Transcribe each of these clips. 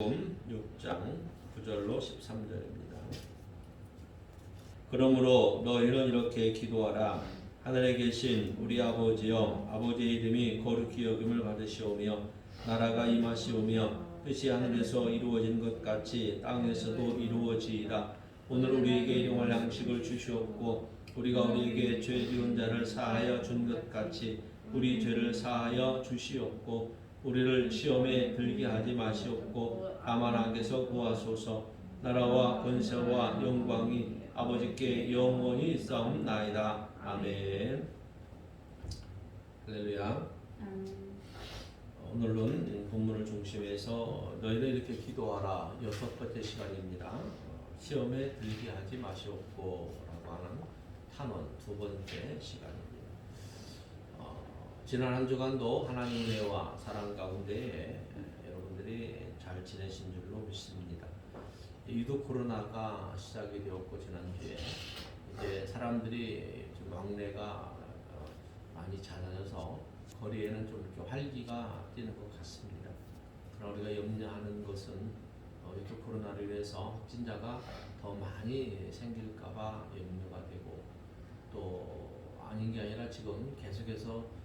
6장 9절로 13절입니다. 그러므로 너희는 이렇게 기도하라. 하늘에 계신 우리 아버지여, 아버지의 이름이 거룩히 여김을 받으시오며 나라가 임하시오며 뜻이 하늘에서 이루어진 것 같이 땅에서도 이루어지이다. 오늘 우리에게 일용할 양식을 주시옵고 우리가 우리에게 죄 지은 자를 사하여 준 것 같이 우리 죄를 사하여 주시옵고 우리를 시험에 들게 하지 마시옵고 다만 악에서 구하소서. 나라와 권세와 영광이 아버지께 영원히 있사옵나이다. 아멘. 할렐루야. 오늘은 본문을 중심해서 너희는 이렇게 기도하라 6번째 시간입니다. 시험에 들게 하지 마시옵고 라고 하는 탄원 2번째 시간입니다. 지난 한 주간도 하나님 은혜와 사랑 가운데 여러분들이 잘 지내신 줄로 믿습니다. 유독 코로나가 시작이 되었고 지난주에 이제 사람들이 좀 왕래가 많이 잦아져서 거리에는 좀 이렇게 활기가 뛰는 것 같습니다. 그러나 우리가 염려하는 것은 유독 코로나로 인해서 확진자가 더 많이 생길까봐 염려가 되고 또 아닌 게 아니라 지금 계속해서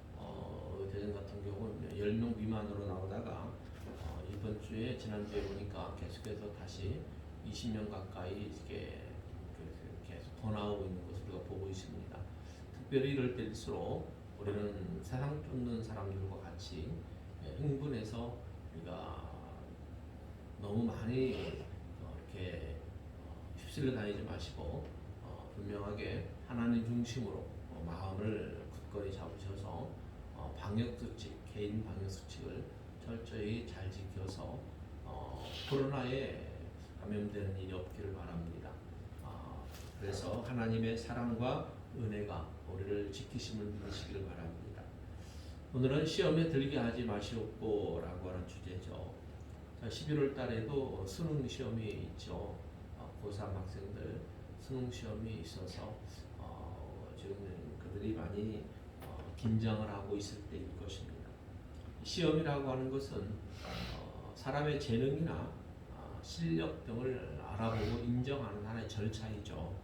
대전 같은 경우는 10명 미만으로 나오다가 이번 주에 지난주에 보니까 계속해서 다시 20명 가까이 이렇게 계속 더 나오고 있는 것을 우리가 보고 있습니다. 특별히 이럴 때일수록 우리는 세상 쫓는 사람들과 같이 흥분해서 우리가 너무 많이 이렇게 휩쓸려 다니지 마시고 분명하게 하나님 중심으로 마음을 굳건히 잡으셔서 방역수칙, 개인 방역수칙을 철저히 잘 지켜서 코로나에 감염되는 일이 없기를 바랍니다. 그래서 하나님의 사랑과 은혜가 우리를 지키심을 믿으시기를 바랍니다. 오늘은 시험에 들게 하지 마시옵고 라고 하는 주제죠. 11월 달에도 수능 시험이 있죠. 고3 학생들 수능 시험이 있어서 지금 그들이 많이 긴장을 하고 있을 때일 것입니다. 시험이라고 하는 것은 사람의 재능이나 실력 등을 알아보고 인정하는 하나의 절차이죠.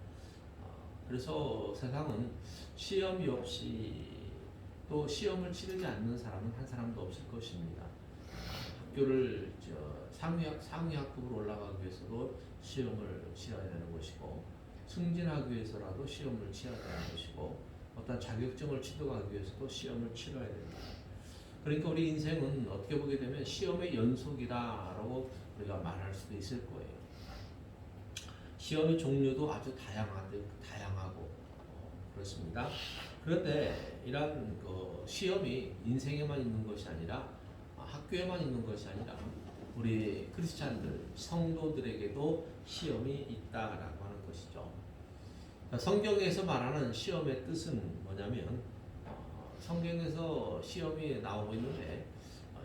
그래서 세상은 시험이 없이 또 시험을 치르지 않는 사람은 한 사람도 없을 것입니다. 학교를 상위학급으로 올라가기 위해서도 시험을 치러야 되는 것이고 승진하기 위해서라도 시험을 치러야 되는 것이고 어떤 자격증을 취득하기 위해서도 시험을 치러야 됩니다. 그러니까 우리 인생은 어떻게 보게 되면 시험의 연속이다라고 우리가 말할 수도 있을 거예요. 시험의 종류도 아주 다양하고 그렇습니다. 그런데 이런 시험이 인생에만 있는 것이 아니라 학교에만 있는 것이 아니라 우리 크리스찬들, 성도들에게도 시험이 있다라고 하는 것이죠. 성경에서 말하는 시험의 뜻은 뭐냐면 성경에서 시험이 나오고 있는데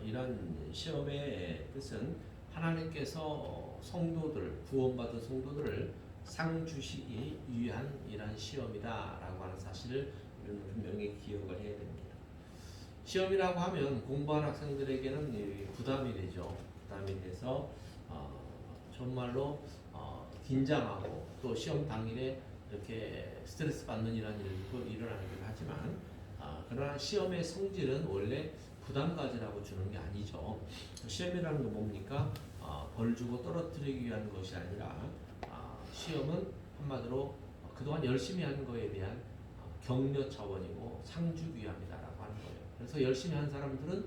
이런 시험의 뜻은 하나님께서 성도들, 구원받은 성도들을 상 주시기 위한 이런 시험이다라고 하는 사실을 우리는 분명히 기억을 해야 됩니다. 시험이라고 하면 공부하는 학생들에게는 부담이 되죠. 부담이 돼서 정말로 긴장하고 또 시험 당일에 이렇게 스트레스 받는 이런 일도 일어나긴 하지만 그러나 시험의 성질은 원래 부담 가지라고 주는 게 아니죠. 시험이라는 건 뭡니까? 벌 주고 떨어뜨리기 위한 것이 아니라 시험은 한마디로 그동안 열심히 한 거에 대한 격려 차원이고 상 주기 위함이다라고 하는 거예요. 그래서 열심히 한 사람들은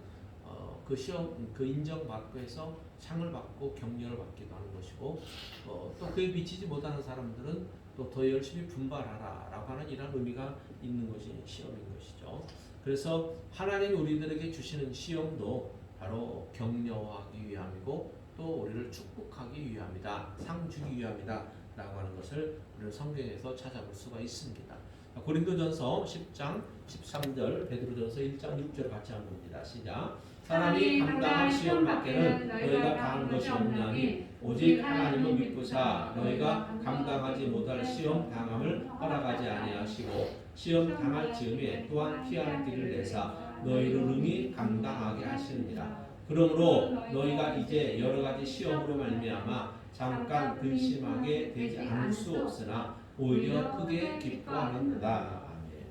그 시험, 그 인정받고 해서 상을 받고 격려를 받기도 하는 것이고 또 그에 미치지 못하는 사람들은 또 더 열심히 분발하라 라고 하는 이런 의미가 있는 것이 시험인 것이죠. 그래서 하나님이 우리들에게 주시는 시험도 바로 격려하기 위함이고 또 우리를 축복하기 위함이다, 상 주기 위함이다 라고 하는 것을 우리는 성경에서 찾아볼 수가 있습니다. 고린도전서 10장 13절, 베드로전서 1장 6절 같이 한번 봅니다. 시작. 사람이 감당할 시험 밖에는 너희가 당한 것이 없나니 오직 하나님을 믿고사 너희가 감당하지 못할 시험 당함을 허락하지 아니하시고 시험 당할 즈음에 또한 피할 길을 내사 너희를 능히 감당하게 하시느니라. 그러므로 너희가 이제 여러 가지 시험으로 말미암아 잠깐 근심하게 되지 않을 수 없으나 오히려 크게 기뻐하는도다. 아멘.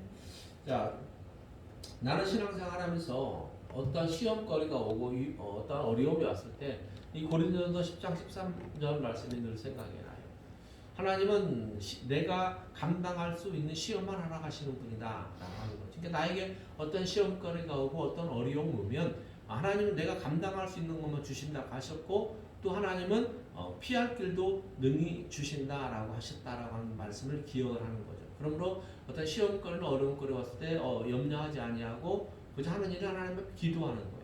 자, 나는 신앙생활하면서 어떤 시험거리가 오고 어떤 어려움이 왔을 때 이 고린도전서 10장 13절 말씀이 늘 생각이 나요. 하나님은 내가 감당할 수 있는 시험만 하러 가시는 분이다 라고 하는 거죠. 그러니까 나에게 어떤 시험거리가 오고 어떤 어려움이 오면 하나님은 내가 감당할 수 있는 것만 주신다고 하셨고, 또 하나님은 피할 길도 능히 주신다라고 하셨다라고 하는 말씀을 기억을 하는 거죠. 그러므로 어떤 시험거리나 어려움거리 왔을 때 염려하지 아니하고 그저 하는 일은 하나님 앞에 기도하는 거예요.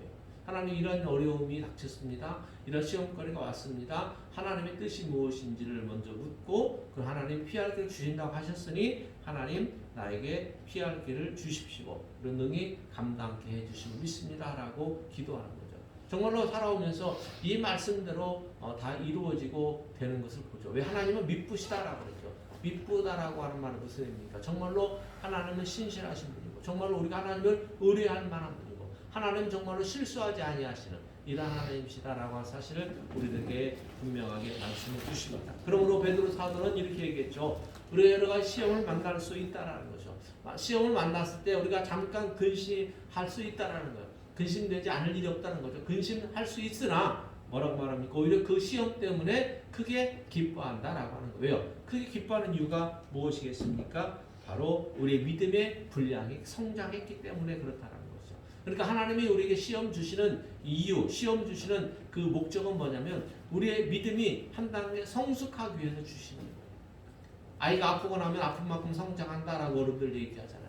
하나님, 이런 어려움이 닥쳤습니다. 이런 시험거리가 왔습니다. 하나님의 뜻이 무엇인지를 먼저 묻고, 그 하나님 피할 길을 주신다고 하셨으니 하나님 나에게 피할 길을 주십시오. 그런 능히 감당케 해주시고 믿습니다라고 기도하는 거죠. 정말로 살아오면서 이 말씀대로 다 이루어지고 되는 것을 보죠. 왜? 하나님은 미쁘시다라고 그러죠. 미쁘다라고 하는 말은 무슨 의미입니까? 정말로 하나님은 신실하신 분이고, 정말로 우리가 하나님을 의뢰할 만한 분이고, 하나님 정말로 실수하지 아니하시는 이런 하나님이시다라고 하는 사실을 우리들에게 분명하게 말씀해 주십니다. 그러므로 베드로 사도는 이렇게 얘기했죠. 우리가 여러 가지 시험을 만날 수 있다라는 거죠. 시험을 만났을 때 우리가 잠깐 근심할 수 있다라는 거예요. 근심되지 않을 일이 없다는 거죠. 근심할 수 있으나 뭐라고 말합니까? 오히려 그 시험 때문에 크게 기뻐한다라고 하는 거예요. 왜요? 크게 기뻐하는 이유가 무엇이겠습니까? 바로 우리의 믿음의 분량이 성장했기 때문에 그렇다라는 거죠. 그러니까 하나님이 우리에게 시험 주시는 이유, 시험 주시는 그 목적은 뭐냐면 우리의 믿음이 한 단계 성숙하기 위해서 주시는 거예요. 아이가 아프고 나면 아픈 만큼 성장한다라고 어른들 얘기하잖아요.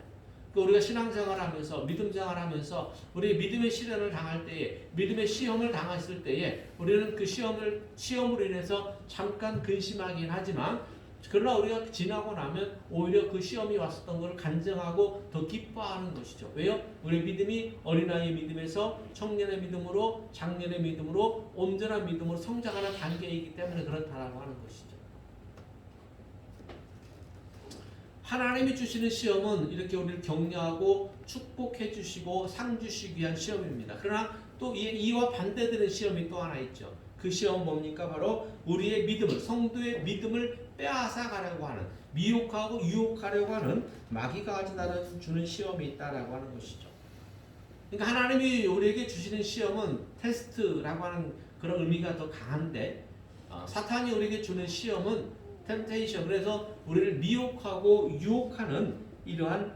우리가 신앙생활하면서 믿음생활하면서 우리 믿음의 시련을 당할 때에, 믿음의 시험을 당했을 때에 우리는 그 시험으로 인해서 잠깐 근심하긴 하지만, 그러나 우리가 지나고 나면 오히려 그 시험이 왔었던 것을 간증하고 더 기뻐하는 것이죠. 왜요? 우리 믿음이 어린아이의 믿음에서 청년의 믿음으로, 장년의 믿음으로, 온전한 믿음으로 성장하는 단계이기 때문에 그렇다라고 하는 것이죠. 하나님이 주시는 시험은 이렇게 우리를 격려하고 축복해 주시고 상 주시기 위한 시험입니다. 그러나 또 이와 반대되는 시험이 또 하나 있죠. 그 시험은 뭡니까? 바로 우리의 믿음을, 성도의 믿음을 빼앗아 가려고 하는, 미혹하고 유혹하려고 하는 마귀가 가져다 주는 시험이 있다라고 하는 것이죠. 그러니까 하나님이 우리에게 주시는 시험은 테스트라고 하는 그런 의미가 더 강한데, 사탄이 우리에게 주는 시험은 템테이션, 그래서 우리를 미혹하고 유혹하는 이러한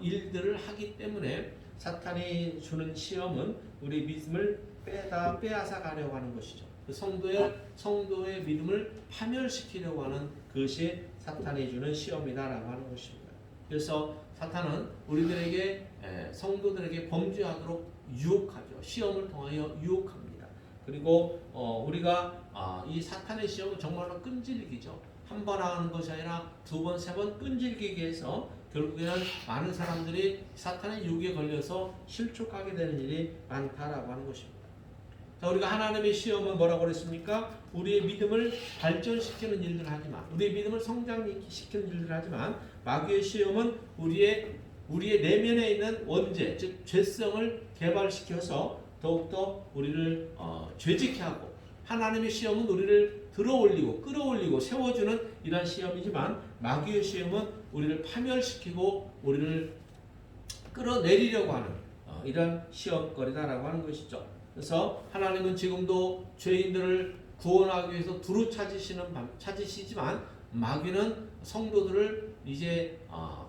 일들을 하기 때문에 사탄이 주는 시험은 우리 믿음을 빼앗아 가려고 하는 것이죠. 그 성도의 믿음을 파멸시키려고 하는 그것이 사탄이 주는 시험이다라고 하는 것입니다. 그래서 사탄은 우리들에게, 성도들에게 범죄하도록 유혹하죠. 시험을 통하여 유혹합니다. 그리고 우리가 이 사탄의 시험은 정말로 끈질기죠. 한 번 하는 것이 아니라 두 번, 세 번 끈질기게 해서 결국에는 많은 사람들이 사탄의 유혹에 걸려서 실족하게 되는 일이 많다라고 하는 것입니다. 자, 우리가 하나님의 시험은 뭐라고 그랬습니까? 우리의 믿음을 발전시키는 일들을 하지만, 우리의 믿음을 성장시키는 일들을 하지만, 마귀의 시험은 우리의 내면에 있는 원죄, 즉 죄성을 개발시켜서 더욱더 우리를 죄짓게 하고, 하나님의 시험은 우리를 들어올리고 끌어올리고 세워주는 이러한 시험이지만, 마귀의 시험은 우리를 파멸시키고 우리를 끌어내리려고 하는 이런 시험거리다라고 하는 것이죠. 그래서 하나님은 지금도 죄인들을 구원하기 위해서 두루 찾으시지만, 마귀는 성도들을 이제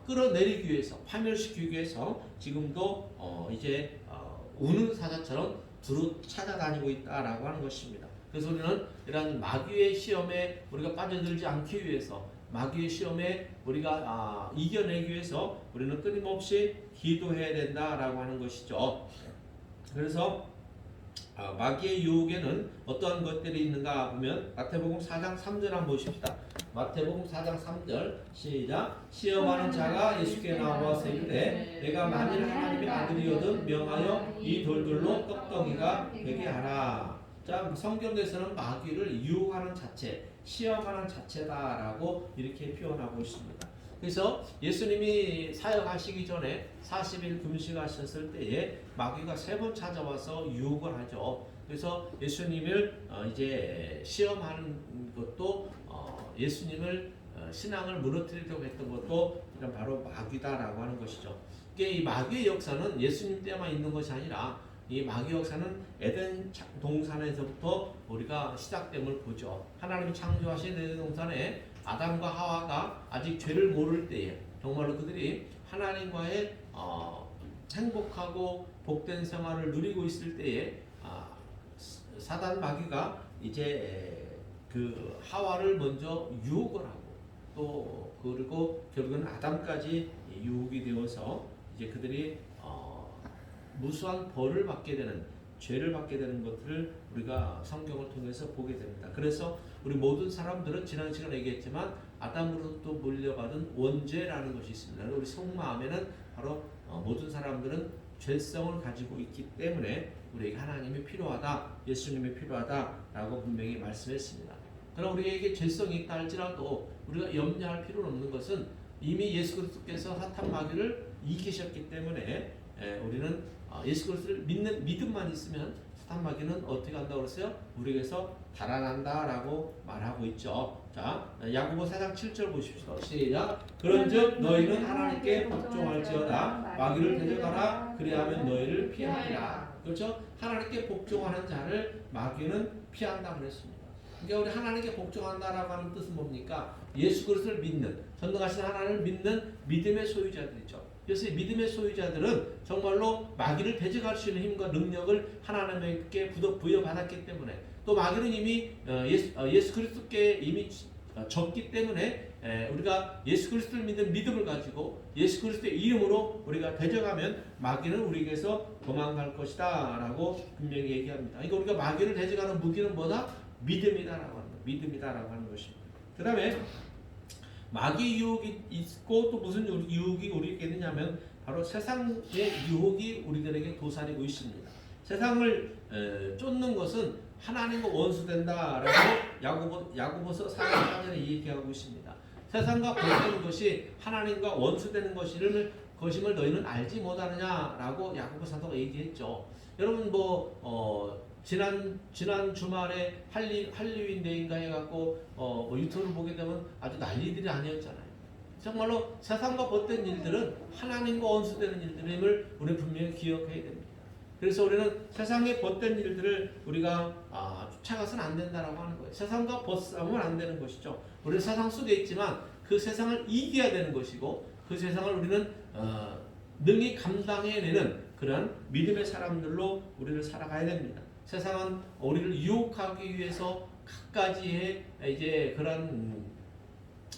끌어내리기 위해서, 파멸시키기 위해서 지금도 이제 우는 사자처럼 두루 찾아다니고 있다라고 하는 것입니다. 그래서 우리는 이런 마귀의 시험에 우리가 빠져들지 않기 위해서, 마귀의 시험에 우리가 이겨내기 위해서 우리는 끊임없이 기도해야 된다라고 하는 것이죠. 그래서 마귀의 유혹에는 어떠한 것들이 있는가 보면 마태복음 4장 3절 한번 보십시다. 마태복음 4장 3절 시작. 시험하는 자가 예수께 나와서 이르되 내가 만일 하나님의 아들이거든 명하여 이 돌들로 떡덩이가 되게 하라. 자, 성경에서는 마귀를 유혹하는 자체, 시험하는 자체다라고 이렇게 표현하고 있습니다. 그래서 예수님이 사역하시기 전에 40일 금식하셨을 때에 마귀가 3번 찾아와서 유혹을 하죠. 그래서 예수님을 이제 시험하는 것도 예수님을 신앙을 무너뜨리려고 했던 것도 이런 바로 마귀다라고 하는 것이죠. 이 마귀의 역사는 예수님 때만 있는 것이 아니라 이 마귀 역사는 에덴 동산에서부터 우리가 시작됨을 보죠. 하나님이 창조하신 에덴 동산에 아담과 하와가 아직 죄를 모를 때에 정말로 그들이 하나님과의 행복하고 복된 생활을 누리고 있을 때에 사단 마귀가 이제 그 하와를 먼저 유혹을 하고 또 그리고 결국은 아담까지 유혹이 되어서 이제 그들이 무수한 벌을 받게 되는 죄를 받게 되는 것들을 우리가 성경을 통해서 보게 됩니다. 그래서 우리 모든 사람들은 지난 시간에 얘기했지만 아담으로부터 물려받은 원죄라는 것이 있습니다. 우리 속마음에는 바로 모든 사람들은 죄성을 가지고 있기 때문에 우리에게 하나님이 필요하다, 예수님이 필요하다라고 분명히 말씀했습니다. 그러나 우리에게 죄성이 있다 할지라도 우리가 염려할 필요는 없는 것은 이미 예수 그리스도께서 사탄 마귀를 이기셨기 때문에 우리는 예수 그리스도를 믿는 믿음만 있으면 사탄 마귀는 어떻게 한다고 그랬어요? 우리에게서 달아난다라고 말하고 있죠. 자, 야고보 4장 7절 보십시오. 시작. 그런즉 너희는 하나님께 복종할지어다 마귀를 대적하라 그리하면 너희를 피하리라. 그렇죠? 하나님께 복종하는 자를 마귀는 피한다 그랬습니다. 그러니까 우리 하나님께 복종한다라고 하는 뜻은 뭡니까? 예수 그리스도를 믿는, 전능하신 하나님을 믿는 믿음의 소유자들이죠. 그래서 이 믿음의 소유자들은 정말로 마귀를 대적할 수 있는 힘과 능력을 하나님께 부여받았기 때문에 또 마귀는 이미 예수 그리스도께 이미 졌기 때문에 우리가 예수 그리스도를 믿는 믿음을 가지고 예수 그리스도의 이름으로 우리가 대적하면 마귀는 우리에게서 도망갈 것이다 라고 분명히 얘기합니다. 그러니까 우리가 마귀를 대적하는 무기는 뭐다? 믿음이다라고 하는 것, 믿음이다라고 하는 것입니다. 그 다음에 마귀 유혹이 있고 또 무슨 유혹이 우리에게 있느냐면 바로 세상의 유혹이 우리들에게 도사리고 있습니다. 세상을 쫓는 것은 하나님과 원수된다라고 야고보서 4장 4절에 얘기하고 있습니다. 세상과 벌되는 것이 하나님과 원수되는 것임을 너희는 알지 못하느냐라고 야고보 사도가 얘기했죠. 여러분 지난 주말에 할리윈데이인가 해갖고 유튜브를 보게 되면 아주 난리들이 아니었잖아요. 정말로 세상과 벗된 일들은 하나님과 원수되는 일들임을 우리 분명히 기억해야 됩니다. 그래서 우리는 세상에 벗된 일들을 우리가 쫓아가서는 안 된다라고 하는 거예요. 세상과 벗싸우면 안 되는 것이죠. 우리는 세상 속에 있지만 그 세상을 이겨야 되는 것이고 그 세상을 우리는 능히 감당해내는 그런 믿음의 사람들로 우리를 살아가야 됩니다. 세상은 우리를 유혹하기 위해서 갖가지의 이제 그런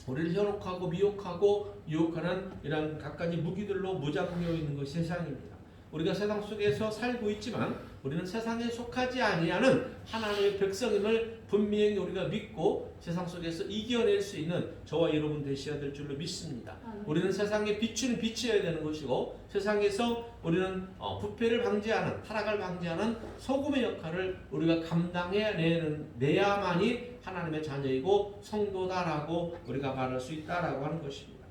우리를 현혹하고 미혹하고 유혹하는 이런 갖가지 무기들로 무장되어 있는 것이 세상입니다. 우리가 세상 속에서 살고 있지만 우리는 세상에 속하지 아니하는 하나님의 백성임을 분명히 우리가 믿고 세상 속에서 이겨낼 수 있는 저와 여러분 되셔야 될 줄로 믿습니다. 우리는 세상에 비추는 빛이어야 되는 것이고 세상에서 우리는 부패를 방지하는 타락을 방지하는 소금의 역할을 우리가 감당해내야만이 하나님의 자녀이고 성도다라고 우리가 말할 수 있다라고 하는 것입니다.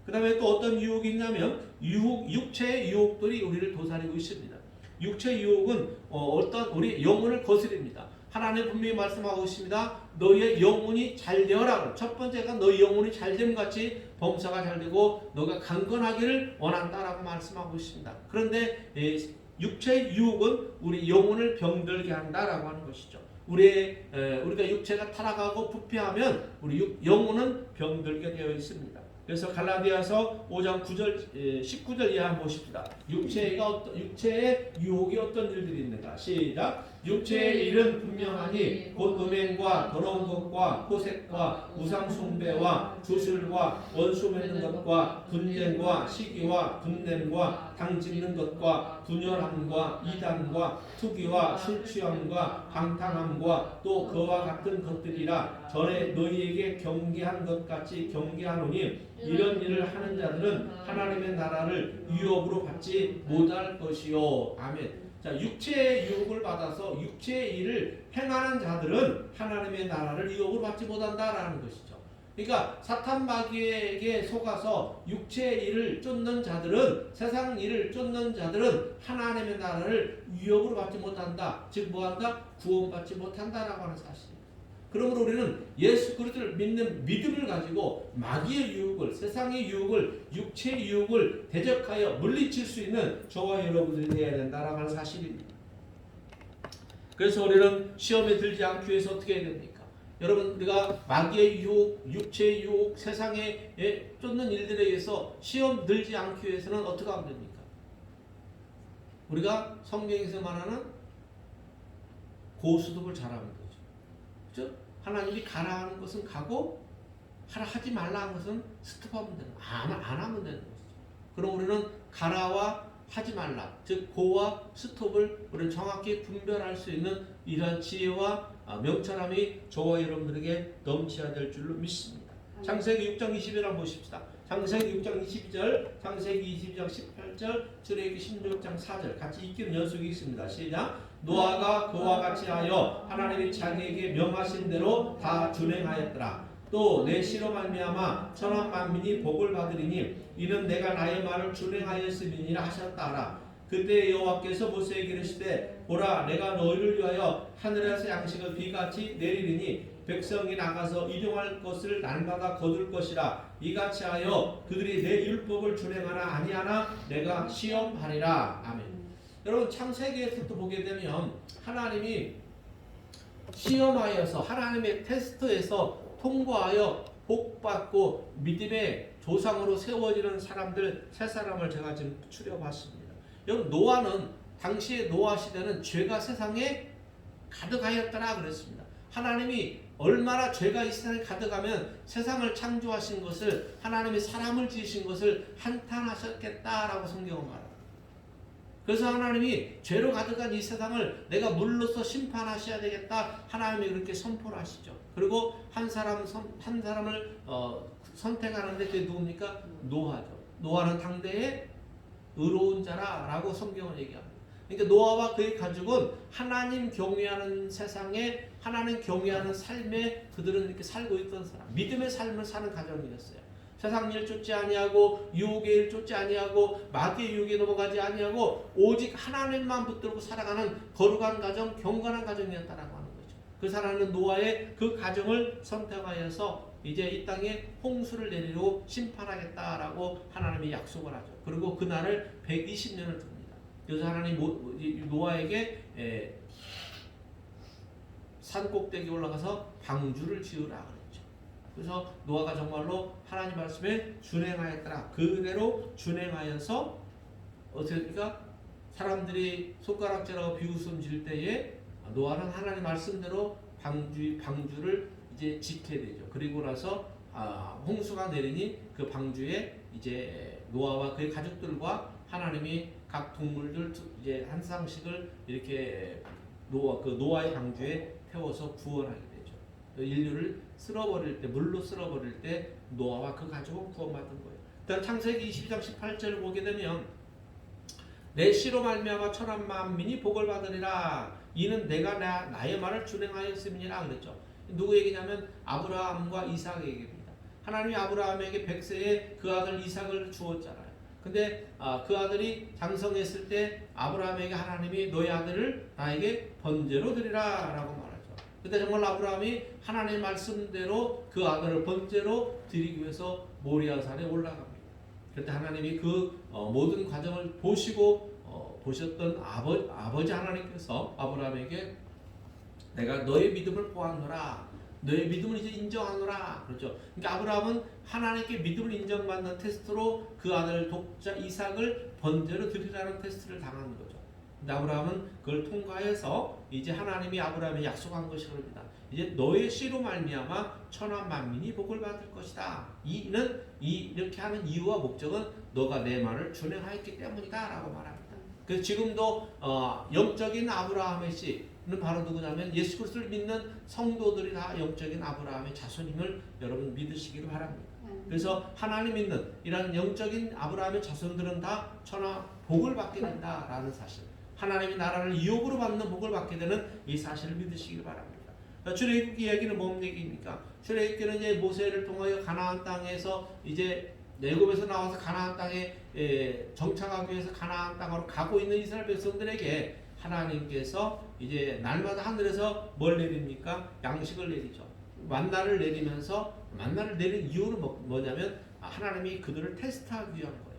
그 다음에 또 어떤 유혹이 있냐면 육체의 유혹들이 우리를 도사리고 있습니다. 육체의 유혹은 어떤 우리 영혼을 거스립니다. 하나님 분명히 말씀하고 있습니다. 너희의 영혼이 잘 되어라. 첫 번째가 너희 영혼이 잘됨 같이 범사가 잘 되고 너가 강건하기를 원한다라고 말씀하고 있습니다. 그런데 육체의 유혹은 우리 영혼을 병들게 한다라고 하는 것이죠. 우리가 육체가 타락하고 부패하면 우리 영혼은 병들게 되어 있습니다. 그래서 갈라디아서 5장 19절 이하 한번 보십시다. 육체의 유혹이 어떤 일들이 있는가? 시작. 육체의 일은 분명하니 곧 음행과 더러운 것과 호색과 우상숭배와 주술과 원수 맺는 것과 분쟁과 시기와 분냄과 당짓는 것과 분열함과 이단과 투기와 술취함과 방탕함과 또 그와 같은 것들이라. 전에 너희에게 경계한 것 같이 경계하노니 이런 일을 하는 자들은 하나님의 나라를 유업으로 받지 못할 것이요. 아멘. 자, 육체의 유혹을 받아서 육체의 일을 행하는 자들은 하나님의 나라를 유업으로 받지 못한다라는 것이죠. 그러니까 사탄 마귀에게 속아서 육체의 일을 쫓는 자들은, 세상 일을 쫓는 자들은 하나님의 나라를 유업으로 받지 못한다. 즉 뭐한다? 구원받지 못한다라고 하는 사실입니다. 그러므로 우리는 예수 그리스도를 믿는 믿음을 가지고 마귀의 유혹을, 세상의 유혹을, 육체의 유혹을 대적하여 물리칠 수 있는 저와 여러분들이 되어야 된다라고 하는 사실입니다. 그래서 우리는 시험에 들지 않기 위해서 어떻게 해야 됩니까? 여러분, 우리가 마귀의 유혹, 육체의 유혹, 세상에 쫓는 일들에 의해서 시험 들지 않기 위해서는 어떻게 하면 됩니까? 우리가 성경에서 말하는 고수득을 잘하면 되죠. 그렇죠? 하나님이 가라 하는 것은 가고 하지 말라 하는 것은 스톱하면 되는 거예요. 안 하면 되는 거죠. 그럼 우리는 가라와 하지 말라, 즉 고와 스톱을 우리는 정확히 분별할 수 있는 이러한 지혜와 명철함이 저와 여러분들에게 넘쳐야 될 줄로 믿습니다. 창세기 6장 20절 한번 보십시다. 창세기 6장 22절, 창세기 22장 18절, 출애굽기 16장 4절 같이 읽기는 연속이 있습니다. 시작. 노아가 그와 같이 하여 하나님이 자기에게 명하신 대로 다 준행하였더라. 또 내 씨로 말미암아 천하 만민이 복을 받으리니 이는 내가 나의 말을 준행하였음이니라 하셨다 하라. 그때 여호와께서 모세에게 이르시되 보라 내가 너희를 위하여 하늘에서 양식을 비같이 내리리니 백성이 나가서 일용할 것을 날마다 거둘 것이라. 이같이 하여 그들이 내 율법을 준행하나 아니하나 내가 시험하리라. 아멘. 여러분 창세기에서 또 보게 되면 하나님이 시험하여서 하나님의 테스트에서 통과하여 복받고 믿음의 조상으로 세워지는 사람들 세 사람을 제가 지금 추려봤습니다. 여러분 노아는 당시의 노아 시대는 죄가 세상에 가득하였더라 그랬습니다. 하나님이 얼마나 죄가 이 세상에 가득하면 세상을 창조하신 것을, 하나님이 사람을 지으신 것을 한탄하셨겠다라고 성경은 말합니다. 그래서 하나님이 죄로 가득한 이 세상을 내가 물로서 심판하셔야 되겠다. 하나님이 그렇게 선포를 하시죠. 그리고 한 사람을 선택하는데 그게 누굽니까? 노아죠. 노아는 당대의 의로운 자라라고 성경은 얘기합니다. 그러니까 노아와 그의 가족은 하나님 경외하는 세상에, 하나님 경외하는 삶에 그들은 이렇게 살고 있던 사람, 믿음의 삶을 사는 가정이었어요. 세상 일 쫓지 아니하고 유혹의 일 쫓지 아니하고 마귀의 유혹에 넘어가지 아니하고 오직 하나님만 붙들고 살아가는 거룩한 가정, 경건한 가정이었다라고 하는 거죠. 그 사람은 노아의 그 가정을 선택하여서 이제 이 땅에 홍수를 내리고 심판하겠다라고 하나님이 약속을 하죠. 그리고 그날을 120년을 둡니다. 그래서 하나님 노아에게 산 꼭대기에 올라가서 방주를 지으라 그랬죠. 그래서 노아가 정말로 하나님 말씀에 준행하였더라. 그대로 준행하여서 어떻게 됩니까? 사람들이 손가락질하고 비웃음 질 때에 노아는 하나님 말씀대로 방주를 이제 짓게 되죠. 그리고 나서 홍수가 내리니 그 방주에 이제 노아와 그의 가족들과 하나님이 각 동물들 이제 한 쌍씩을 이렇게 노아의 방주에 태워서 구원하게 되죠. 인류를 쓸어버릴 때, 물로 쓸어버릴 때 노아와 그 가족은 구원받은 거예요. 그다음 창세기 22장 18절을 보게 되면 내 씨로 말미암아 천하 만민이 복을 받으리라. 이는 내가 나의 말을 준행하였음이니라 그랬죠. 누구 얘기냐면 아브라함과 이삭의 얘기입니다. 하나님이 아브라함에게 100세에 그 아들 이삭을 주었잖아요. 근데 그 아들이 장성했을 때 아브라함에게 하나님이 너의 아들을 나에게 번제로 드리라 라고 말하죠. 근데 정말 아브라함이 하나님의 말씀대로 그 아들을 번제로 드리기 위해서 모리아산에 올라갑니다. 그때 하나님이 그 모든 과정을 보셨던 아버지 하나님께서 아브라함에게 내가 너의 믿음을 보았노라. 너의 믿음을 이제 인정하노라. 그렇죠. 그러니까 아브라함은 하나님께 믿음을 인정받는 테스트로 그 아들 독자 이삭을 번제로 드리라는 테스트를 당한 거죠. 근데 아브라함은 그걸 통과해서 이제 하나님이 아브라함에 약속한 것이 그럽니다. 이제 너의 씨로 말미암아 천하 만민이 복을 받을 것이다. 이는 이렇게 하는 이유와 목적은 너가 내 말을 준행하였기 때문이다라고 말합니다. 그래서 지금도 영적인 아브라함의 씨는 바로 누구냐면 예수 그리스도를 믿는 성도들이 다 영적인 아브라함의 자손임을 여러분 믿으시기를 바랍니다. 그래서 하나님 믿는 이런 영적인 아브라함의 자손들은 다 천하 복을 받게 된다라는 사실, 하나님이 나라를 유업으로 받는 복을 받게 되는 이 사실을 믿으시길 바랍니다. 출애굽기 얘기는 뭔 얘기입니까? 출애굽기는 이제 모세를 통하여 가나안 땅에서 이제 애굽에서 나와서 가나안 땅에 정착하기 위해서 가나안 땅으로 가고 있는 이스라엘 백성들에게 하나님께서 이제 날마다 하늘에서 뭘 내립니까? 양식을 내리죠. 만나를 내리면서 만나를 내린 이유는 뭐냐면 하나님이 그들을 테스트하기 위한 거예요.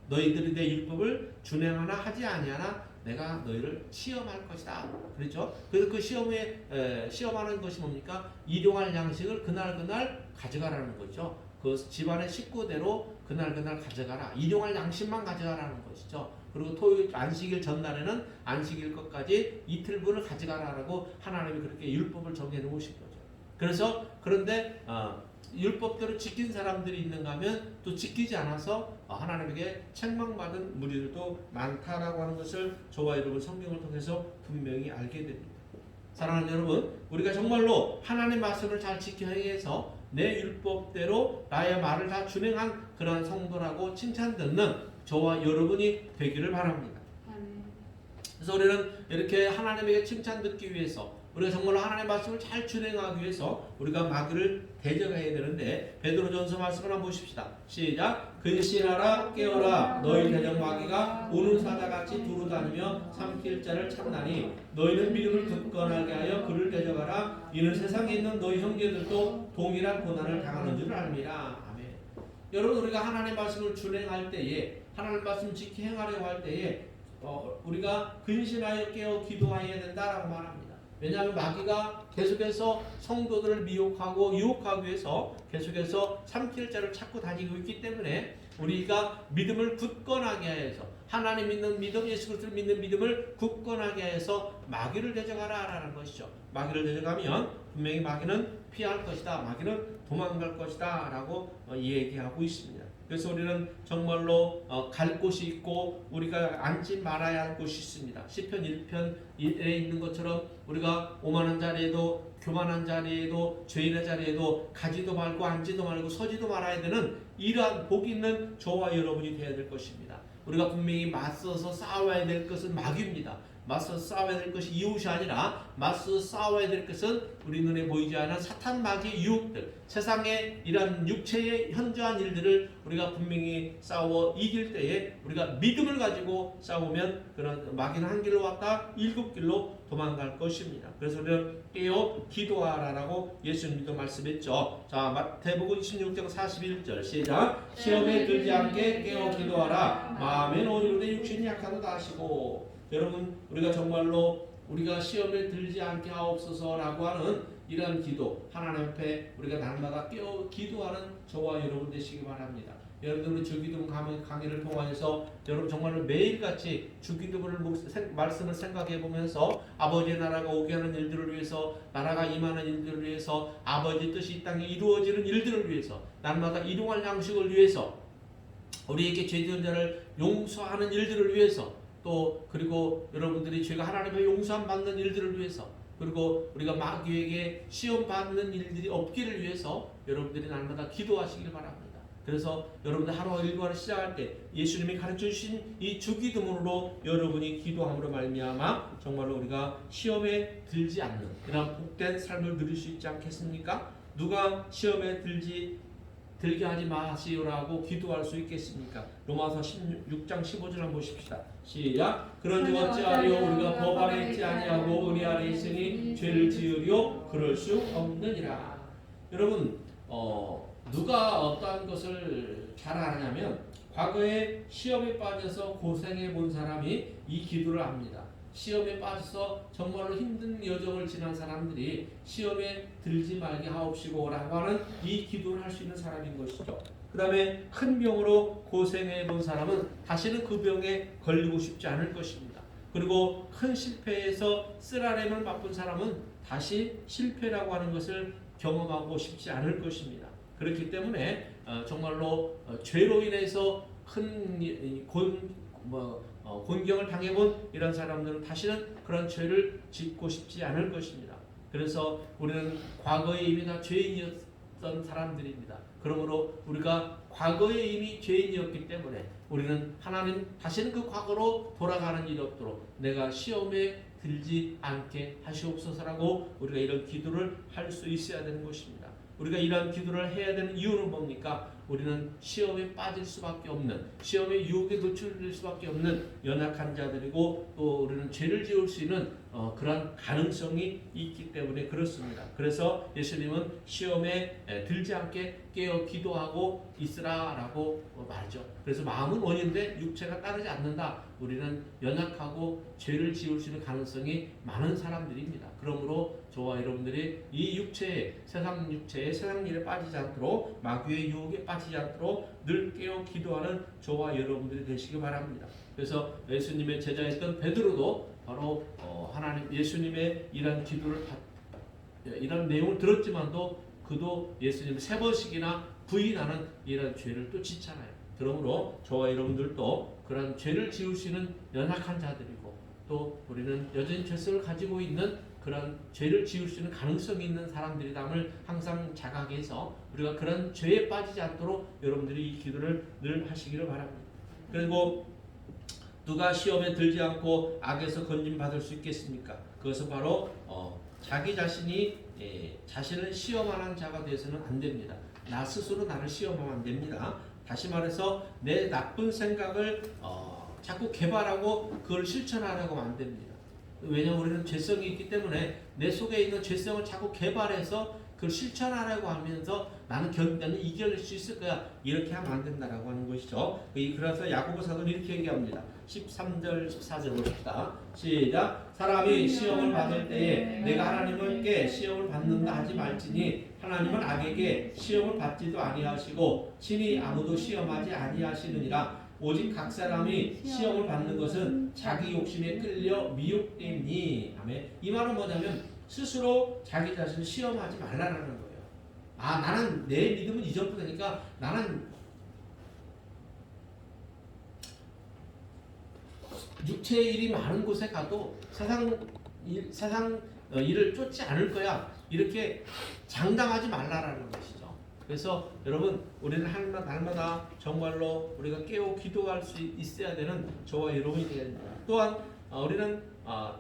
너희들이 내 율법을 준행하나 하지 아니하나 내가 너희를 시험할 것이다. 그렇죠? 그래서 그 시험에 시험하는 것이 뭡니까? 일용할 양식을 그날 가져가라는 거죠. 그 집안의 식구대로 그날 가져가라. 일용할 양식만 가져가라는 것이죠. 그리고 토요일 안식일 전날에는 안식일 것까지 이틀분을 가져가라라고 하나님이 그렇게 율법을 정해 놓으신 거죠. 그래서 그런데 율법대로 지킨 사람들이 있는가 하면 또 지키지 않아서 하나님에게 책망받은 무리들도 많다라고 하는 것을 저와 여러분 성경을 통해서 분명히 알게 됩니다. 사랑하는 여러분, 우리가 정말로 하나님의 말씀을 잘 지켜 행해서 내 율법대로 나의 말을 다 준행한 그런 성도라고 칭찬듣는 저와 여러분이 되기를 바랍니다. 그래서 우리는 이렇게 하나님에게 칭찬 듣기 위해서 우리가 정말로 하나님의 말씀을 잘 준행하기 위해서 우리가 마귀를 대적해야 되는데 베드로전서 말씀을 한번 보십시다. 시작. 근신하라 깨어라 너희 대적 마귀가 우는 사자같이 두루다니며 삼킬 자를 찾나니 너희는 믿음을 굳건하게 하여 그를 대적하라. 이는 세상에 있는 너희 형제들도 동일한 고난을 당하는 줄 압니다. 아멘. 여러분, 우리가 하나님의 말씀을 준행할 때에 하나님의 말씀 지키 행하려고 할 때에 우리가 근신하여 깨어 기도해야 된다라고 말합니다. 왜냐하면 마귀가 계속해서 성도들을 미혹하고 유혹하기 위해서 계속해서 삼킬 자를 찾고 다니고 있기 때문에 우리가 믿음을 굳건하게 해서 하나님 믿는 믿음, 예수 그리스도를 믿는 믿음을 굳건하게 해서 마귀를 대적하라라는 것이죠. 마귀를 대적하면 분명히 마귀는 피할 것이다. 마귀는 도망갈 것이다 라고 얘기하고 있습니다. 그래서 우리는 정말로 갈 곳이 있고 우리가 앉지 말아야 할 곳이 있습니다. 시편 1편에 있는 것처럼 우리가 오만한 자리에도 교만한 자리에도 죄인의 자리에도 가지도 말고 앉지도 말고 서지도 말아야 되는 이러한 복 있는 저와 여러분이 되어야 될 것입니다. 우리가 분명히 맞서서 싸워야 될 것은 마귀입니다. 맞서 싸워야 될 것이 이웃이 아니라 맞서 싸워야 될 것은 우리 눈에 보이지 않는 사탄 마귀의 유혹들, 세상의 이런 육체의 현저한 일들을 우리가 분명히 싸워 이길 때에 우리가 믿음을 가지고 싸우면 그런 마귀는 한 길로 왔다 7길로 도망갈 것입니다. 그래서 우리는 깨어 기도하라라고 예수님도 말씀했죠. 자, 마태복음 26장 41절 시작. 시험에 들지 않게 깨어 기도하라. 마음에 오히려 육신이 약하도다 하시고. 여러분, 우리가 정말로 우리가 시험에 들지 않게 하옵소서라고 하는 이러한 기도 하나님 앞에 우리가 날마다 깨어 기도하는 저와 여러분 되시기 바랍니다. 여러분들 주기도문 강의를 통해서 여러분 정말로 매일같이 주기도문을 말씀을 생각해 보면서 아버지의 나라가 오게 하는 일들을 위해서 나라가 임하는 일들을 위해서 아버지 뜻이 이 땅에 이루어지는 일들을 위해서 날마다 일용할 양식을 위해서 우리에게 죄지은 자를 용서하는 일들을 위해서 또 그리고 여러분들이 죄가 하나님의 용서함 받는 일들을 위해서 그리고 우리가 마귀에게 시험 받는 일들이 없기를 위해서 여러분들이 날마다 기도하시길 바랍니다. 그래서 여러분들 하루와 일과를 시작할 때 예수님이 가르쳐 주신 이 주기도문으로 여러분이 기도함으로 말미암아 정말로 우리가 시험에 들지 않는 그런 복된 삶을 누릴 수 있지 않겠습니까? 누가 시험에 들게 하지 마시오라고 기도할 수 있겠습니까? 로마서 16장 15절 한번 보십시다. 시작. 그런즉 어찌하리요 우리가 법 아래 있지 아니하고 은혜 아래 있으니 죄를 지으려 그럴 수 없느니라. 여러분 누가 어떠한 것을 잘 아냐면 과거에 시험에 빠져서 고생해 본 사람이 이 기도를 합니다. 시험에 빠져서 정말로 힘든 여정을 지난 사람들이 시험에 들지 말게 하옵시고 라고 하는 이 기도를 할 수 있는 사람인 것이죠. 그 다음에 큰 병으로 고생해 본 사람은 다시는 그 병에 걸리고 싶지 않을 것입니다. 그리고 큰 실패에서 쓰라림을 맛본 사람은 다시 실패라고 하는 것을 경험하고 싶지 않을 것입니다. 그렇기 때문에 정말로 죄로 인해서 큰 곤경을 당해본 이런 사람들은 다시는 그런 죄를 짓고 싶지 않을 것입니다. 그래서 우리는 과거에 이미 다 죄인이었던 사람들입니다. 그러므로 우리가 과거에 이미 죄인이었기 때문에 우리는 하나님 다시는 그 과거로 돌아가는 일이 없도록 내가 시험에 들지 않게 하시옵소서라고 우리가 이런 기도를 할 수 있어야 되는 것입니다. 우리가 이런 기도를 해야 되는 이유는 뭡니까? 우리는 시험에 빠질 수밖에 없는, 시험의 유혹에 노출될 수밖에 없는 연약한 자들이고, 또 우리는 죄를 지을 수 있는 그런 가능성이 있기 때문에 그렇습니다. 그래서 예수님은 시험에 들지 않게 깨어 기도하고 있으라라고 말하죠. 그래서 마음은 원인데 육체가 따르지 않는다. 우리는 연약하고 죄를 지을 수 있는 가능성이 많은 사람들입니다. 그러므로 저와 여러분들이 이 육체에, 세상 육체에, 세상 일에 빠지지 않도록, 마귀의 유혹에 빠지지 않도록 늘 깨어 기도하는 저와 여러분들이 되시기 바랍니다. 그래서 예수님의 제자였던 베드로도 바로 하나님 예수님의 이런 기도를 이런 내용을 들었지만도 그도 예수님을 3번씩이나 부인하는 이런 죄를 또 짓잖아요. 그러므로 저와 여러분들도 그런 죄를 지을 수 있는 연약한 자들이고, 또 우리는 여전히 죄성을 가지고 있는 그런 죄를 지을 수 있는 가능성이 있는 사람들이담을 항상 자각해서 우리가 그런 죄에 빠지지 않도록 여러분들이 이 기도를 늘 하시기를 바랍니다. 그리고 누가 시험에 들지 않고 악에서 건짐받을 수 있겠습니까? 그것은 바로 자기 자신이 자신을 시험하는 자가 되어서는 안 됩니다. 나 스스로 나를 시험하면 안 됩니다. 다시 말해서 내 나쁜 생각을 자꾸 개발하고 그걸 실천하려고 하면 안 됩니다. 왜냐하면 우리는 죄성이 있기 때문에 내 속에 있는 죄성을 자꾸 개발해서 그걸 실천하려고 하면서 나는 이겨낼 수 있을 거야, 이렇게 하면 안 된다라고 하는 것이죠. 그래서 야고보 사도는 이렇게 얘기합니다. 13절 14절 봅시다. 시작. 사람이 시험을 받을 때에 내가 하나님께 시험을 받는다 하지 말지니 하나님은 악에게 시험을 받지도 아니하시고 친히 아무도 시험하지 아니하시느니라. 오직 각 사람이 시험을 받는 것은 자기 욕심에 끌려 미혹되니. 아멘. 이 말은 뭐냐면 스스로 자기 자신을 시험하지 말라라는 거예요. 나는 내 믿음은 이전부터니까 나는 육체의 일이 많은 곳에 가도 세상 일을 쫓지 않을 거야, 이렇게 장담하지 말라라는 것이죠. 그래서 여러분, 우리는 날마다 정말로 우리가 깨어 기도할 수 있어야 되는 저와 여러분이 되어야 됩니다. 또한 우리는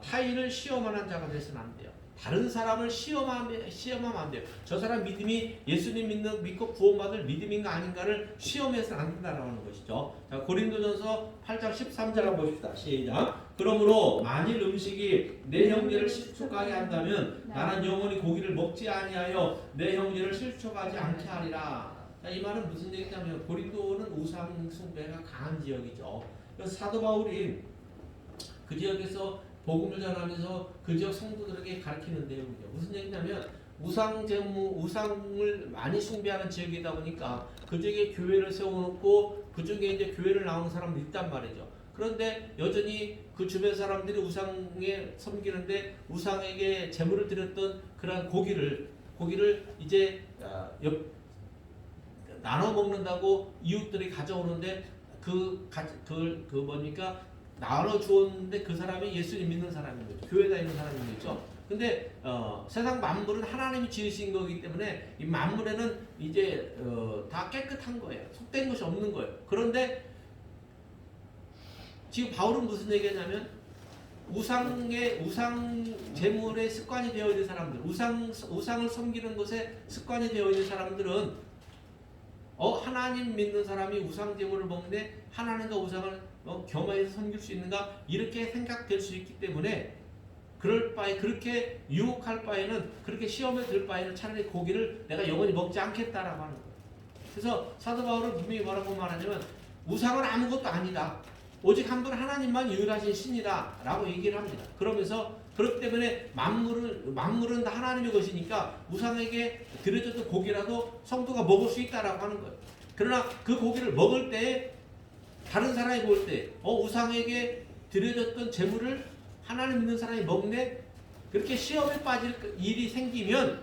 타인을 시험하는 자가 되어서는 안 돼요. 다른 사람을 시험하면 안 돼요. 저 사람 믿음이 예수님 믿고 구원받을 믿음인가 아닌가를 시험해서는 안 된다는 것이죠. 자, 고린도전서 8장 13절 한번 봅시다. 시작. 그러므로 만일 음식이 내 형제를 실족하게 한다면 나는 영원히 고기를 먹지 아니하여 내 형제를 실족하지 않게 하리라. 자, 이 말은 무슨 얘기냐면 고린도는 우상 숭배가 강한 지역이죠. 그래서 사도 바울이 그 지역에서 복음을 전하면서 그 지역 성도들에게 가르치는 내용이죠. 무슨 얘기냐면 우상을 많이 숭배하는 지역이다 보니까 그 지역에 교회를 세워놓고 그 중에 이제 교회를 나오는 사람도 있단 말이죠. 그런데 여전히 그 주변 사람들이 우상에 섬기는데 우상에게 제물을 드렸던 그런 고기를 이제 나눠 먹는다고 이웃들이 가져오는데 뭡니까? 나눠 주었는데 그 사람이 예수님 믿는 사람인 거죠. 교회 다니는 사람인 거죠. 근데 세상 만물은 하나님이 지으신 거기 때문에 이 만물에는 이제 다 깨끗한 거예요. 속된 것이 없는 거예요. 그런데 지금 바울은 무슨 얘기냐면 우상 제물의 습관이 되어 있는 사람들, 우상을 섬기는 것에 습관이 되어 있는 사람들은 하나님 믿는 사람이 우상 제물을 먹는데 하나님과 우상을 겸하여서 섬길 수 있는가, 이렇게 생각될 수 있기 때문에 그럴 바에, 그렇게 유혹할 바에는, 그렇게 시험에 들 바에는 차라리 고기를 내가 영원히 먹지 않겠다라고 하는 거예요. 그래서 사도 바울은 분명히 뭐라고 말하냐면 우상은 아무것도 아니다, 오직 한 분 하나님만 유일하신 신이다 라고 얘기를 합니다. 그러면서 그렇기 때문에 만물은 다 하나님의 것이니까 우상에게 드려졌던 고기라도 성도가 먹을 수 있다라고 하는 거예요. 그러나 그 고기를 먹을 때 다른 사람이 볼 때 우상에게 드려졌던 재물을 하나님 믿는 사람이 먹네, 그렇게 시험에 빠질 일이 생기면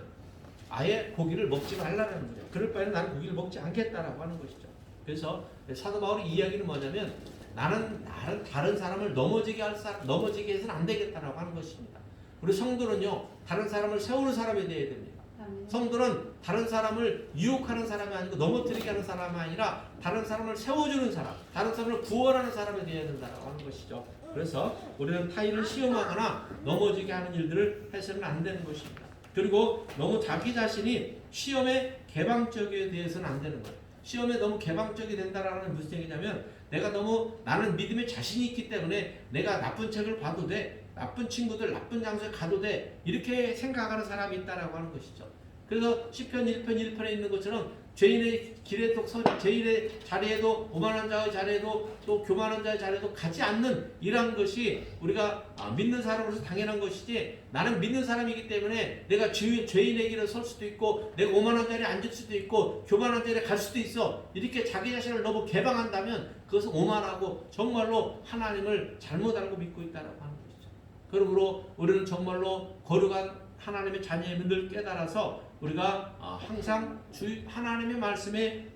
아예 고기를 먹지 말라는 거죠. 그럴 바에는 나는 고기를 먹지 않겠다라고 하는 것이죠. 그래서 사도 바울의 이야기는 뭐냐면 나는 다른 사람을 넘어지게 해서는 안 되겠다라고 하는 것입니다. 우리 성도는요, 다른 사람을 세우는 사람이 되어야 됩니다. 성도는 다른 사람을 유혹하는 사람이 아니고 넘어뜨리게 하는 사람이 아니라 다른 사람을 세워주는 사람, 다른 사람을 구원하는 사람이 되어야 된다고 하는 것이죠. 그래서 우리는 타인을 시험하거나 넘어지게 하는 일들을 해서는 안 되는 것입니다. 그리고 너무 자기 자신이 시험에 개방적에 대해서는 안 되는 거예요. 시험에 너무 개방적이 된다라는 무슨 얘기냐면 내가 너무 나는 믿음에 자신이 있기 때문에 내가 나쁜 책을 봐도 돼, 나쁜 친구들 나쁜 장소에 가도 돼, 이렇게 생각하는 사람이 있다라고 하는 것이죠. 그래서 시편 1편 1편에 있는 것처럼 죄인의 길에도 죄인의 자리에도 오만한 자의 자리에도 또 교만한 자의 자리에도 가지 않는 이러한 것이 우리가 믿는 사람으로서 당연한 것이지, 나는 믿는 사람이기 때문에 내가 죄인의 길에 설 수도 있고 내가 오만한 자리에 앉을 수도 있고 교만한 자리에 갈 수도 있어, 이렇게 자기 자신을 너무 개방한다면 그것은 오만하고 정말로 하나님을 잘못 알고 믿고 있다고 하는 것이죠. 그러므로 우리는 정말로 거룩한 하나님의 자녀임을 늘 깨달아서 우리가 항상 하나님의 말씀에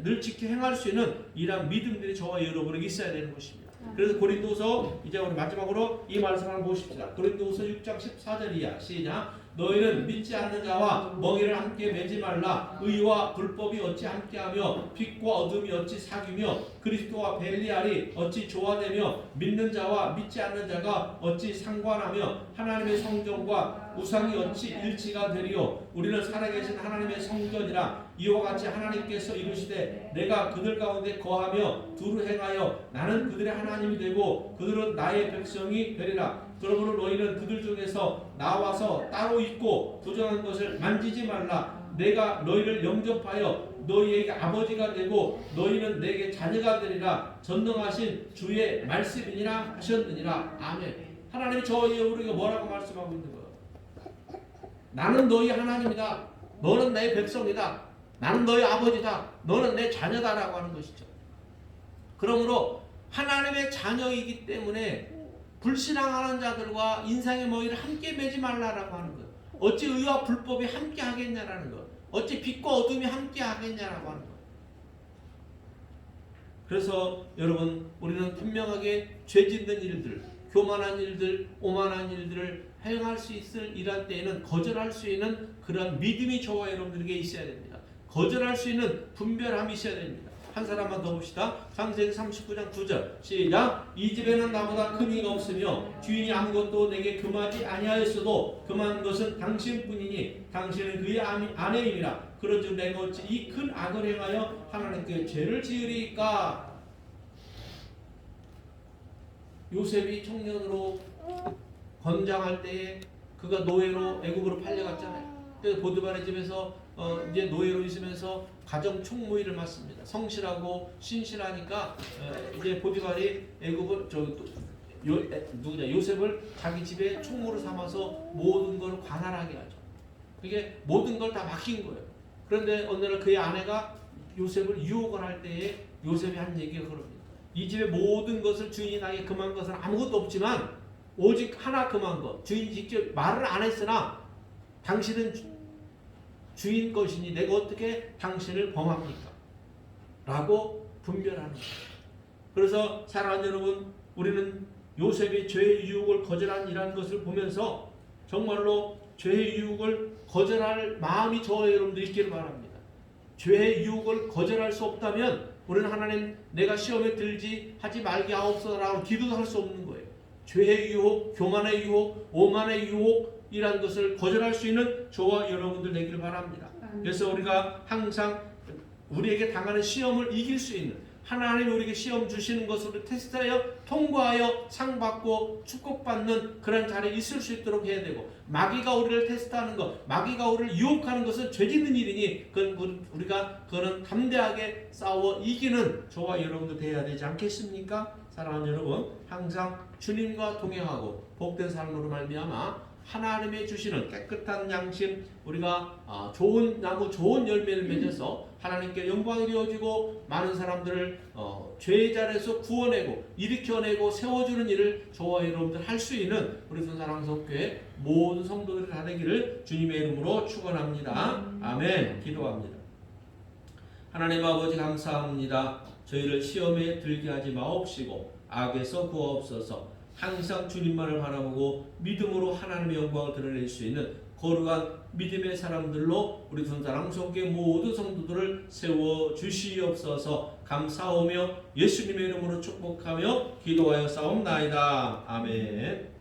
늘 지켜 행할 수 있는 이러한 믿음들이 저와 여러분에게 있어야 되는 것입니다. 그래서 고린도서 이제 우리 마지막으로 이 말씀을 한번 보십시다. 고린도서 6장 14절 이하 시작. 너희는 믿지 않는 자와 멍에를 함께 매지 말라. 의와 불법이 어찌 함께하며 빛과 어둠이 어찌 사귀며 그리스도와 벨리알이 어찌 조화되며 믿는 자와 믿지 않는 자가 어찌 상관하며 하나님의 성전과 우상이 어찌 일치가 되리요. 우리는 살아계신 하나님의 성전이라. 이와 같이 하나님께서 이르시되 내가 그들 가운데 거하며 두루 행하여 나는 그들의 하나님이 되고 그들은 나의 백성이 되리라. 그러므로 너희는 그들 중에서 나와서 따로 있고 부정한 것을 만지지 말라. 내가 너희를 영접하여 너희에게 아버지가 되고 너희는 내게 자녀가 되리라. 전능하신 주의 말씀이니라 하셨느니라. 아멘. 하나님이 저희 우리에게 뭐라고 말씀하고 있는 거예요? 나는 너희 하나님이다. 너는 내 백성이다. 나는 너희 아버지다. 너는 내 자녀다라고 하는 것이죠. 그러므로 하나님의 자녀이기 때문에 불신앙하는 자들과 인상의 머리를 함께 매지 말라라고 하는 거예요. 어찌 의와 불법이 함께 하겠냐라는 것. 어찌 빛과 어둠이 함께 하겠냐라고 하는 것. 그래서 여러분, 우리는 분명하게 죄 짓는 일들, 교만한 일들, 오만한 일들을 행할 수 있을 이런 때에는 거절할 수 있는 그런 믿음이 저와 여러분들에게 있어야 됩니다. 거절할 수 있는 분별함이 있어야 됩니다. 한 사람만 더 봅시다. 창세기 39장 9절 시작. 이 집에는 나보다 큰 이가 없으며 주인이 아무것도 내게 금하지 아니하였어도 금한 것은 당신뿐이니 당신은 그의 아내임이라. 그런즉 내가 어찌 이 큰 악을 행하여 하나님께 죄를 지으리까. 요셉이 청년으로 건장할 때에 그가 노예로 애굽으로 팔려갔잖아요. 그래서 보디발의 집에서 이제 노예로 있으면서 가정 총무일을 맡습니다. 성실하고 신실하니까 이제 보디발이 애굽을 요셉을 자기 집에 총무로 삼아서 모든 걸 관할하게 하죠. 그게 모든 걸 다 맡긴 거예요. 그런데 어느 날 그의 아내가 요셉을 유혹을 할 때에 요셉이 한 얘기가 그럽니다. 이 집의 모든 것을 주인이 나에게 금한 것은 아무것도 없지만 오직 하나 금한 것. 주인이 직접 말을 안 했으나 당신은 주인 것이니 내가 어떻게 당신을 범합니까? 라고 분별하는 거예요. 그래서 사랑하는 여러분, 우리는 요셉이 죄의 유혹을 거절한 이라는 것을 보면서 정말로 죄의 유혹을 거절할 마음이 저와 여러분들 있기를 바랍니다. 죄의 유혹을 거절할 수 없다면 우리는 하나님 내가 시험에 들지 하지 말게 하옵소서라고 기도도 할 수 없는 거예요. 죄의 유혹, 교만의 유혹, 오만의 유혹이라는 것을 거절할 수 있는 저와 여러분들 되기를 바랍니다. 그래서 우리가 항상 우리에게 당하는 시험을 이길 수 있는, 하나님이 우리에게 시험 주시는 것으로 테스트하여 통과하여 상 받고 축복받는 그런 자리에 있을 수 있도록 해야 되고, 마귀가 우리를 테스트하는 것, 마귀가 우리를 유혹하는 것은 죄 짓는 일이니 그건 우리가 그거는 담대하게 싸워 이기는 저와 여러분도 되어야 되지 않겠습니까? 사랑하는 여러분, 항상 주님과 동행하고 복된 삶으로 말미암아 하나님의 주시는 깨끗한 양심, 우리가 좋은 나무 좋은 열매를 맺어서 하나님께 영광이 되어지고 많은 사람들을 죄의 자리에서 구원하고 일으켜내고 세워주는 일을 저와 여러분들 할 수 있는 우리 순사랑성교회 모든 성도들이 다 되기를 주님의 이름으로 축원합니다. 아멘. 기도합니다. 하나님 아버지 감사합니다. 저희를 시험에 들게 하지 마옵시고 악에서 구하옵소서. 항상 주님만을 바라보고 믿음으로 하나님의 영광을 드러낼 수 있는 거룩한 믿음의 사람들로 우리 전사랑성교회 모두 성도들을 세워 주시옵소서. 감사하며 예수님의 이름으로 축복하며 기도하여 싸움나이다. 아멘.